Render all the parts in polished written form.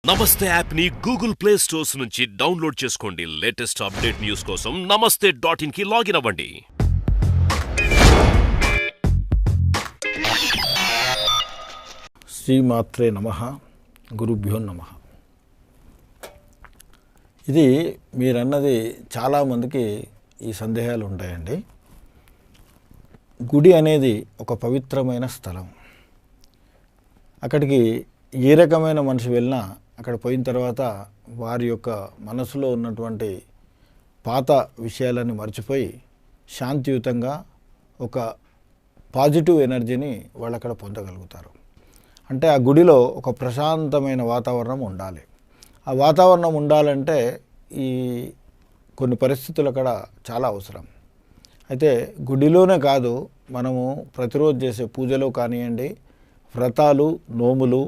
నమస్తే యాప్ ని Google play stores నుంచి డౌన్లోడ్ చేసుకోండి. లేటెస్ట్ అప్డేట్ న్యూస్ కోసం namaste.in కి లాగిన్ అవ్వండి. శ్రీమాత్రే నమః, గురుభ్యో నమః. ఇది మీరన్నది చాలామందికి ఈ సందేహాలు ఉంటాయండి. గుడి అనేది ఒక పవిత్రమైన స్థలం. అక్కడికి ఏ రకమైన మనిషి వెళ్ళినా అక్కడ పోయిన తర్వాత వారి యొక్క మనసులో ఉన్నటువంటి పాత విషయాలను మర్చిపోయి శాంతియుతంగా ఒక పాజిటివ్ ఎనర్జీని వాళ్ళు అక్కడ పొందగలుగుతారు. అంటే ఆ గుడిలో ఒక ప్రశాంతమైన వాతావరణం ఉండాలి. ఆ వాతావరణం ఉండాలంటే ఈ కొన్ని పరిస్థితులు అక్కడ చాలా అవసరం. అయితే గుడిలోనే కాదు, మనము ప్రతిరోజు చేసే పూజలు కానివ్వండి, వ్రతాలు, నోములు,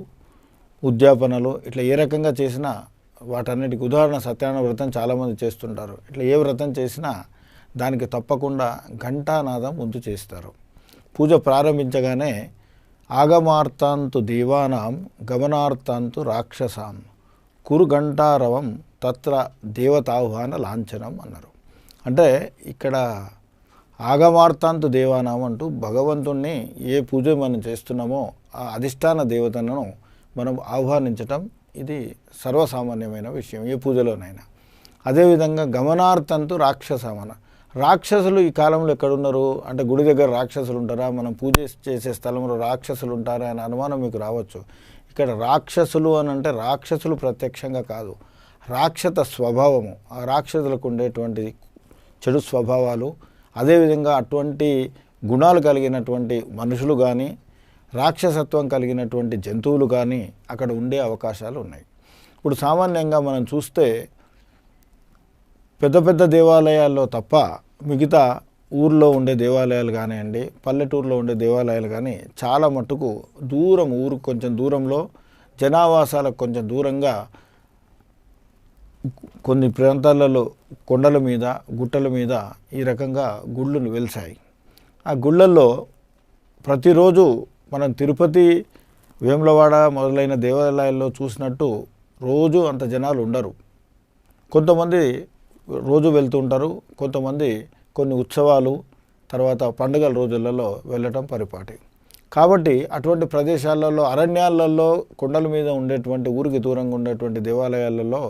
ఉద్యాపనలు, ఇట్లా ఏ రకంగా చేసినా వాటన్నిటికి ఉదాహరణ సత్యనారాయణ వ్రతం చాలామంది చేస్తుంటారు. ఇట్లా ఏ వ్రతం చేసినా దానికి తప్పకుండా ఘంటానాదం ముందు చేస్తారు. పూజ ప్రారంభించగానే ఆగమార్తాంతు దేవానాం గమనార్తాంతు రాక్షసాం కురు ఘంటారవం తత్ర దేవతాహ్వాన లాంఛనం అన్నారు. అంటే ఇక్కడ ఆగమార్తాంతు దేవానాం అంటూ భగవంతుణ్ణి ఏ పూజ మనం చేస్తున్నామో ఆ అధిష్టాన దేవతలను మనం ఆహ్వానించటం ఇది సర్వసామాన్యమైన విషయం ఏ పూజలోనైనా. అదేవిధంగా గమనార్థంతు రాక్షసమన, రాక్షసులు ఈ కాలంలో ఎక్కడున్నారు అంటే గుడి దగ్గర రాక్షసులు ఉంటారా, మనం పూజ చేసే స్థలంలో రాక్షసులు ఉంటారా అనే అనుమానం మీకు రావచ్చు. ఇక్కడ రాక్షసులు అని అంటే రాక్షసులు ప్రత్యక్షంగా కాదు, రాక్షస స్వభావము, ఆ రాక్షసులకు ఉండేటువంటి చెడు స్వభావాలు, అదేవిధంగా అటువంటి గుణాలు కలిగినటువంటి మనుషులు కానీ రాక్షసత్వం కలిగినటువంటి జంతువులు కానీ అక్కడ ఉండే అవకాశాలు ఉన్నాయి. ఇప్పుడు సామాన్యంగా మనం చూస్తే పెద్ద పెద్ద దేవాలయాల్లో తప్ప మిగతా ఊర్లో ఉండే దేవాలయాలు కానివ్వండి, పల్లెటూరులో ఉండే దేవాలయాలు కానీ చాలా మట్టుకు దూరం, ఊరు కొంచెం దూరంలో, జనావాసాలకు కొంచెం దూరంగా కొన్ని ప్రాంతాలలో కొండల మీద, గుట్టల మీద ఈ రకంగా గుళ్ళు వెలిసాయి. ఆ గుళ్ళల్లో ప్రతిరోజు మనం తిరుపతి, వేములవాడ మొదలైన దేవాలయాల్లో చూసినట్టు రోజు అంత జనాలు ఉండరు. కొంతమంది రోజు వెళ్తూ ఉంటారు, కొంతమంది కొన్ని ఉత్సవాలు తర్వాత పండుగల రోజులలో వెళ్ళటం పరిపాటి. కాబట్టి అటువంటి ప్రదేశాలలో, అరణ్యాలలో, కొండల మీద ఉండేటువంటి ఊరికి దూరంగా ఉండేటువంటి దేవాలయాలలో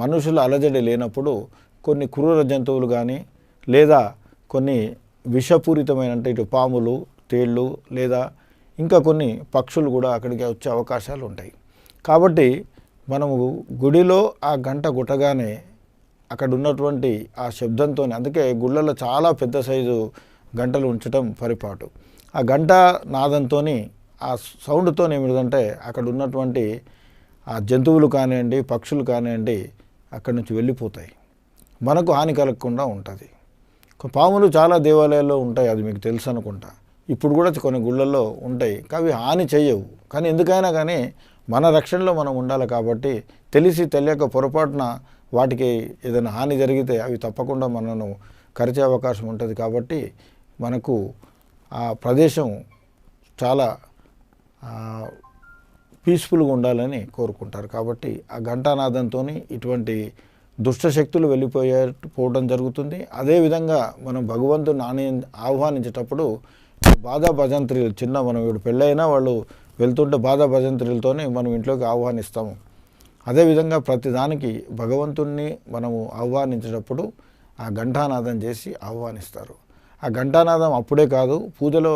మనుషుల అలజడి లేనప్పుడు కొన్ని క్రూర జంతువులు కానీ లేదా కొన్ని విషపూరితమైన అంటే ఇటు పాములు, తేళ్ళు లేదా ఇంకా కొన్ని పక్షులు కూడా అక్కడికి వచ్చే అవకాశాలు ఉంటాయి. కాబట్టి మనము గుడిలో ఆ గంట కొట్టగానే అక్కడ ఉన్నటువంటి ఆ శబ్దంతో, అందుకే గుళ్ళలో చాలా పెద్ద సైజు గంటలు ఉంచడం పరిపాటు. ఆ గంట నాదంతో, ఆ సౌండ్తో ఏమిటంటే అక్కడ ఉన్నటువంటి ఆ జంతువులు కానివ్వండి, పక్షులు కానివ్వండి అక్కడి నుంచి వెళ్ళిపోతాయి, మనకు హాని కలగకుండా ఉంటుంది. పాములు చాలా దేవాలయాల్లో ఉంటాయి, అది మీకు తెలుసు అనుకుంటా. ఇప్పుడు కూడా కొన్ని గుళ్ళల్లో ఉంటాయి, అవి హాని చెయ్యవు. కానీ ఎందుకైనా కానీ మన రక్షణలో మనం ఉండాలి. కాబట్టి తెలిసి తెలియక పొరపాటున వాటికి ఏదైనా హాని జరిగితే అవి తప్పకుండా మనను కరిచే అవకాశం ఉంటుంది. కాబట్టి మనకు ఆ ప్రదేశం చాలా పీస్ఫుల్గా ఉండాలని కోరుకుంటారు. కాబట్టి ఆ ఘంటానాదంతో ఇటువంటి దుష్టశక్తులు వెళ్ళిపోవడం జరుగుతుంది. అదేవిధంగా మనం భగవంతుని ఆహ్వానించేటప్పుడు బాధా భజంత్రీలు, చిన్న మనం ఇప్పుడు పెళ్ళైనా వాళ్ళు వెళ్తుంటే బాధా భజంత్రీలతోనే మనం ఇంట్లోకి ఆహ్వానిస్తాము. అదేవిధంగా ప్రతిదానికి భగవంతుణ్ణి మనము ఆహ్వానించేటప్పుడు ఆ ఘంటానాదం చేసి ఆహ్వానిస్తారు. ఆ ఘంటానాదం అప్పుడే కాదు, పూజలో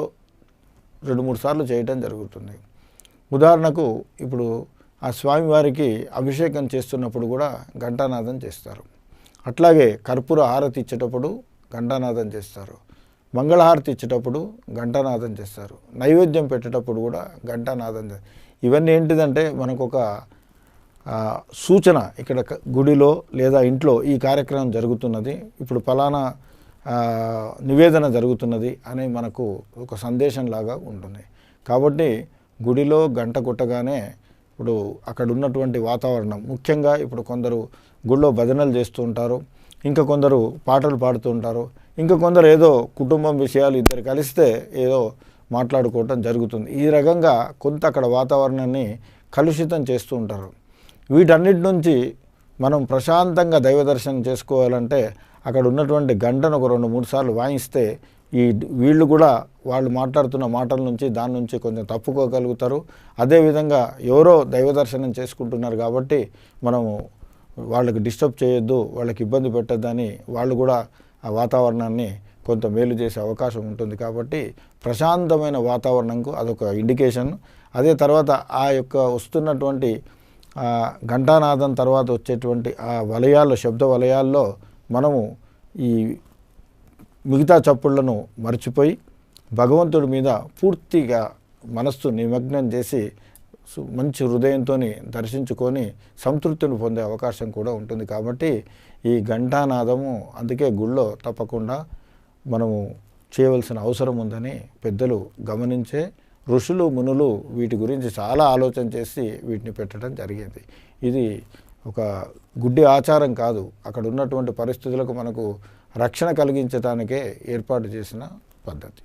2-3 సార్లు చేయటం జరుగుతుంది. ఉదాహరణకు ఇప్పుడు ఆ స్వామివారికి అభిషేకం చేస్తున్నప్పుడు కూడా ఘంటానాదం చేస్తారు. అట్లాగే కర్పూర హారతి ఇచ్చేటప్పుడు ఘంటానాదం చేస్తారు, మంగళహారతి ఇచ్చేటప్పుడు ఘంటానాదం చేస్తారు, నైవేద్యం పెట్టేటప్పుడు కూడా ఘంటానాదం చేస్తారు. ఇవన్నీ ఏంటిదంటే మనకు ఒక సూచన, ఇక్కడ గుడిలో లేదా ఇంట్లో ఈ కార్యక్రమం జరుగుతున్నది, ఇప్పుడు ఫలానా నివేదన జరుగుతున్నది అని మనకు ఒక సందేశం లాగా ఉంటుంది. కాబట్టి గుడిలో గంట కొట్టగానే ఇప్పుడు అక్కడ ఉన్నటువంటి వాతావరణం, ముఖ్యంగా ఇప్పుడు కొందరు గుడిలో భజనలు చేస్తూ ఉంటారు, ఇంకా కొందరు పాటలు పాడుతూ ఉంటారు, ఇంకా కొందరు ఏదో కుటుంబం విషయాలు ఇద్దరు కలిస్తే ఏదో మాట్లాడుకోవటం జరుగుతుంది. ఈ రకంగా కొంత అక్కడ వాతావరణాన్ని కలుషితం చేస్తూ ఉంటారు. వీటన్నిటి నుంచి మనం ప్రశాంతంగా దైవ దర్శనం చేసుకోవాలంటే అక్కడ ఉన్నటువంటి గంటను ఒక 2-3 సార్లు వాయిస్తే వీళ్ళు కూడా వాళ్ళు మాట్లాడుతున్న మాటల నుంచి దాని నుంచి కొంచెం తప్పుకోగలుగుతారు. అదేవిధంగా ఎవరో దైవ దర్శనం చేసుకుంటున్నారు కాబట్టి మనము వాళ్ళకి డిస్టర్బ్ చేయొద్దు, వాళ్ళకి ఇబ్బంది పెట్టొద్దని వాళ్ళు కూడా ఆ వాతావరణాన్ని కొంత మేలు చేసే అవకాశం ఉంటుంది. కాబట్టి ప్రశాంతమైన వాతావరణంకు అదొక ఇండికేషన్. అదే తర్వాత ఆ యొక్క వస్తున్నటువంటి ఘంటానాదం తర్వాత వచ్చేటువంటి ఆ వలయాల్లో, శబ్ద వలయాల్లో మనము ఈ మిగతా చప్పుళ్లను మర్చిపోయి భగవంతుడి మీద పూర్తిగా మనస్సు నిమగ్నం చేసి మంచి హృదయంతో దర్శించుకొని సంతృప్తిని పొందే అవకాశం కూడా ఉంటుంది. కాబట్టి ఈ ఘంటానాదము అందుకే గుళ్ళో తప్పకుండా మనము చేయవలసిన అవసరం ఉందని పెద్దలు గమనించే ఋషులు మునులు వీటి గురించి చాలా ఆలోచన చేసి వీటిని పెట్టడం జరిగింది. ఇది ఒక గుడ్డి ఆచారం కాదు, అక్కడ ఉన్నటువంటి పరిస్థితులకు మనకు రక్షణ కలిగించడానికే ఏర్పాటు చేసిన పద్ధతి.